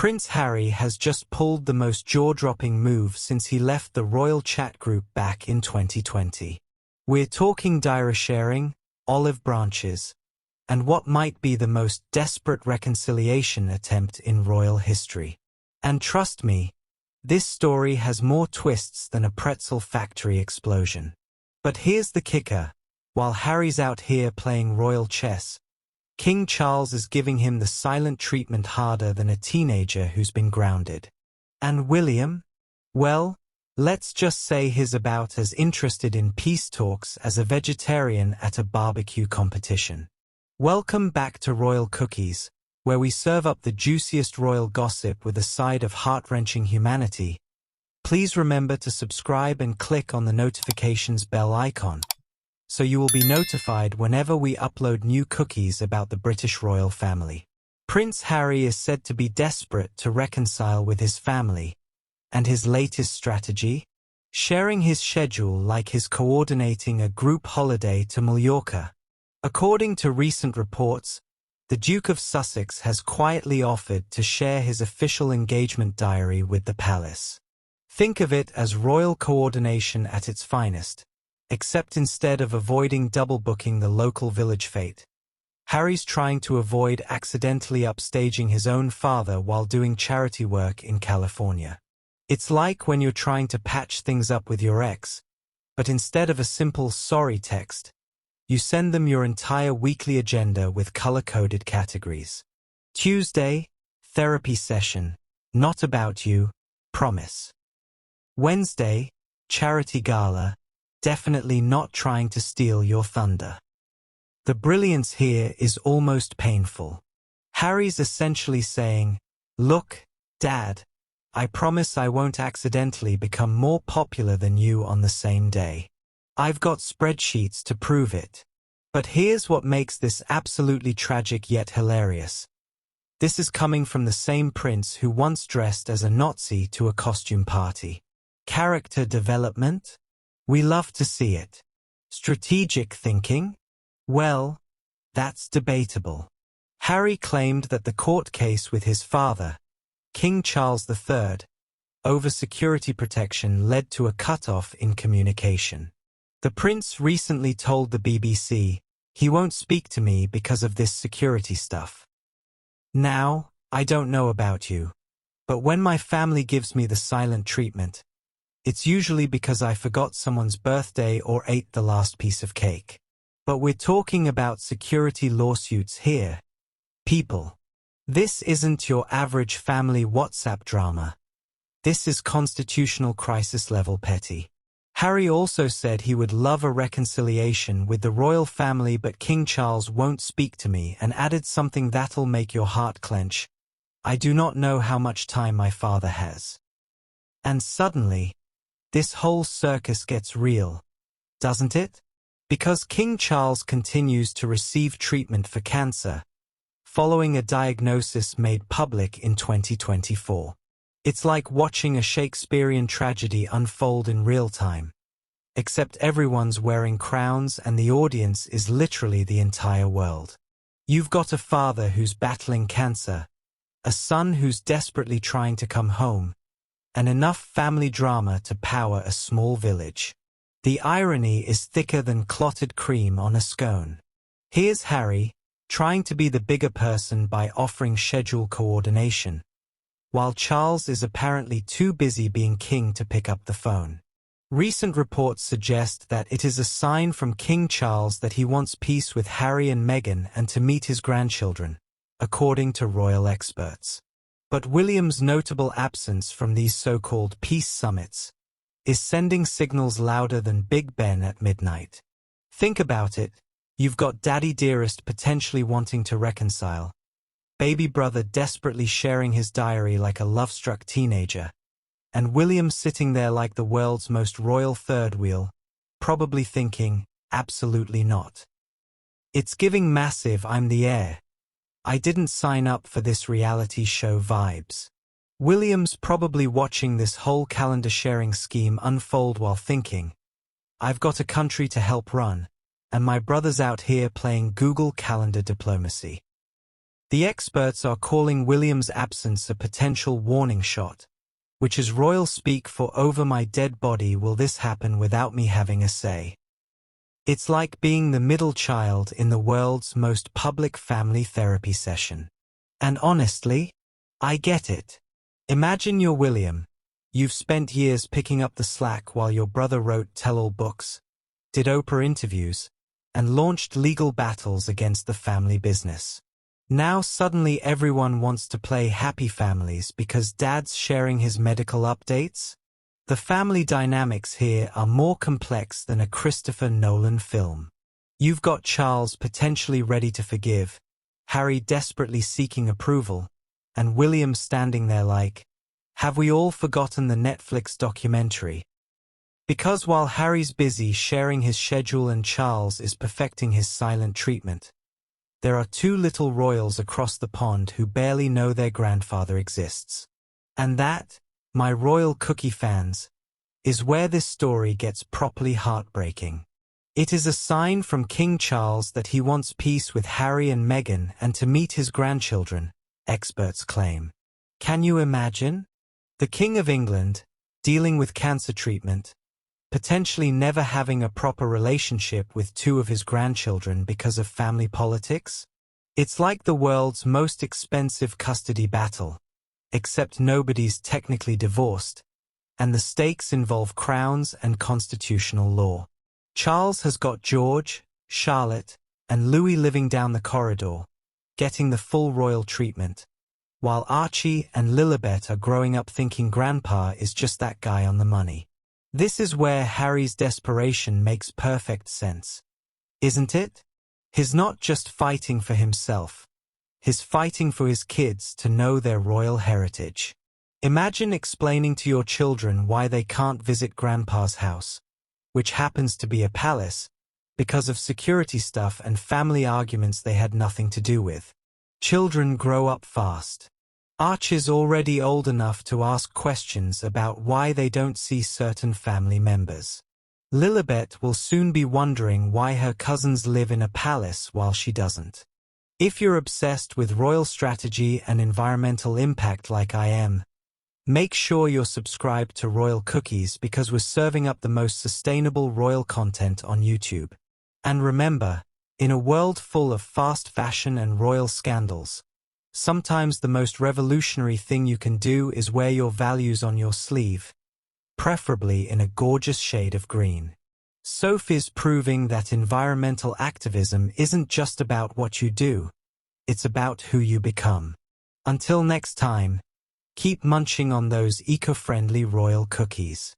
Prince Harry has just pulled the most jaw-dropping move since he left the royal chat group back in 2020. We're talking diary sharing, olive branches, and what might be the most desperate reconciliation attempt in royal history. And trust me, this story has more twists than a pretzel factory explosion. But here's the kicker. While Harry's out here playing royal chess, King Charles is giving him the silent treatment harder than a teenager who's been grounded. And William? Well, let's just say he's about as interested in peace talks as a vegetarian at a barbecue competition. Welcome back to Royal Cookies, where we serve up the juiciest royal gossip with a side of heart-wrenching humanity. Please remember to subscribe and click on the notifications bell icon, so you will be notified whenever we upload new cookies about the British royal family. Prince Harry is said to be desperate to reconcile with his family, and his latest strategy? Sharing his schedule like he's coordinating a group holiday to Mallorca. According to recent reports, the Duke of Sussex has quietly offered to share his official engagement diary with the palace. Think of it as royal coordination at its finest. Except instead of avoiding double-booking the local village fete, Harry's trying to avoid accidentally upstaging his own father while doing charity work in California. It's like when you're trying to patch things up with your ex, but instead of a simple sorry text, you send them your entire weekly agenda with color-coded categories. Tuesday, therapy session, not about you, promise. Wednesday, charity gala, definitely not trying to steal your thunder. The brilliance here is almost painful. Harry's essentially saying, "Look, Dad, I promise I won't accidentally become more popular than you on the same day. I've got spreadsheets to prove it." But here's what makes this absolutely tragic yet hilarious. This is coming from the same prince who once dressed as a Nazi to a costume party. Character development? We love to see it. Strategic thinking? Well, that's debatable. Harry claimed that the court case with his father, King Charles III, over security protection led to a cutoff in communication. The prince recently told the BBC, "He won't speak to me because of this security stuff." Now, I don't know about you, but when my family gives me the silent treatment, it's usually because I forgot someone's birthday or ate the last piece of cake. But we're talking about security lawsuits here. People. This isn't your average family WhatsApp drama. This is constitutional crisis level petty. Harry also said he would love a reconciliation with the royal family, but King Charles won't speak to me, and added something that'll make your heart clench. "I do not know how much time my father has." And suddenly, this whole circus gets real, doesn't it? Because King Charles continues to receive treatment for cancer, following a diagnosis made public in 2024. It's like watching a Shakespearean tragedy unfold in real time. Except everyone's wearing crowns and the audience is literally the entire world. You've got a father who's battling cancer, a son who's desperately trying to come home, and enough family drama to power a small village. The irony is thicker than clotted cream on a scone. Here's Harry, trying to be the bigger person by offering schedule coordination, while Charles is apparently too busy being king to pick up the phone. Recent reports suggest that it is a sign from King Charles that he wants peace with Harry and Meghan and to meet his grandchildren, according to royal experts. But William's notable absence from these so-called peace summits is sending signals louder than Big Ben at midnight. Think about it. You've got Daddy Dearest potentially wanting to reconcile, baby brother desperately sharing his diary like a love-struck teenager, and William sitting there like the world's most royal third wheel, probably thinking, absolutely not. It's giving massive "I'm the heir, I didn't sign up for this reality show" vibes. William's probably watching this whole calendar sharing scheme unfold while thinking, I've got a country to help run, and my brother's out here playing Google Calendar diplomacy. The experts are calling William's absence a potential warning shot, which is royal speak for "over my dead body will this happen without me having a say." It's like being the middle child in the world's most public family therapy session. And honestly, I get it. Imagine you're William. You've spent years picking up the slack while your brother wrote tell-all books, did Oprah interviews, and launched legal battles against the family business. Now suddenly everyone wants to play happy families because Dad's sharing his medical updates? The family dynamics here are more complex than a Christopher Nolan film. You've got Charles potentially ready to forgive, Harry desperately seeking approval, and William standing there like, have we all forgotten the Netflix documentary? Because while Harry's busy sharing his schedule and Charles is perfecting his silent treatment, there are two little royals across the pond who barely know their grandfather exists. And that, my royal cookie fans, is where this story gets properly heartbreaking. It is a sign from King Charles that he wants peace with Harry and Meghan and to meet his grandchildren, experts claim. Can you imagine? The King of England, dealing with cancer treatment, potentially never having a proper relationship with two of his grandchildren because of family politics? It's like the world's most expensive custody battle, except nobody's technically divorced, and the stakes involve crowns and constitutional law. Charles has got George, Charlotte, and Louis living down the corridor, getting the full royal treatment, while Archie and Lilibet are growing up thinking Grandpa is just that guy on the money. This is where Harry's desperation makes perfect sense, isn't it? He's not just fighting for himself. He's fighting for his kids to know their royal heritage. Imagine explaining to your children why they can't visit Grandpa's house, which happens to be a palace, because of security stuff and family arguments they had nothing to do with. Children grow up fast. Archie's already old enough to ask questions about why they don't see certain family members. Lilibet will soon be wondering why her cousins live in a palace while she doesn't. If you're obsessed with royal strategy and environmental impact like I am, make sure you're subscribed to Royal Cookies because we're serving up the most sustainable royal content on YouTube. And remember, in a world full of fast fashion and royal scandals, sometimes the most revolutionary thing you can do is wear your values on your sleeve, preferably in a gorgeous shade of green. Sophie's proving that environmental activism isn't just about what you do, it's about who you become. Until next time, keep munching on those eco-friendly royal cookies.